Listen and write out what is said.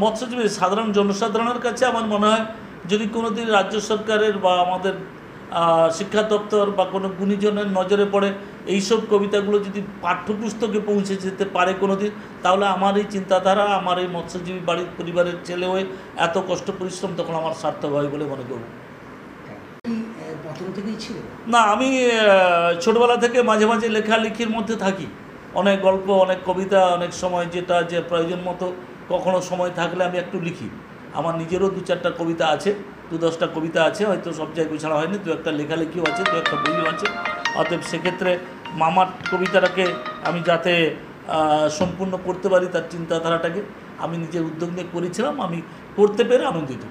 মৎস্যজীবী সাধারণ জনসাধারণের কাছে আমার মনে হয় যদি কোনোদিন রাজ্য সরকারের বা আমাদের শিক্ষা দপ্তর বা কোনো গুণীজনের নজরে পড়ে এইসব কবিতাগুলো যদি পাঠ্যপুস্তকে পৌঁছে যেতে পারে কোনো দিন, তাহলে আমার এই চিন্তাধারা, আমার এই মৎস্যজীবী বাড়ির পরিবারের ছেলে হয়ে এত কষ্ট পরিশ্রম তখন আমার সার্থক হয় বলে মনে করব। না, আমি ছোটবেলা থেকে মাঝে মাঝে লেখালেখির মধ্যে থাকি। অনেক গল্প, অনেক কবিতা, অনেক সময় যেটা যে প্রয়োজন মতো কখনো সময় থাকলে আমি একটু লিখি। আমার নিজেরও 2-4টা কবিতা আছে, 2-10টা কবিতা আছে, হয়তো সব জায়গায় ছাড়া হয়নি, 2-একটা লেখালেখিও আছে, 2-একটা বইও আছে। অতএব সেক্ষেত্রে মামার কবিতাটাকে আমি যাতে সম্পূর্ণ করতে পারি তার চিন্তাধারাটাকে আমি নিজের উদ্যোগ নিয়ে করেছিলাম, আমি করতে পেরে আনন্দিত।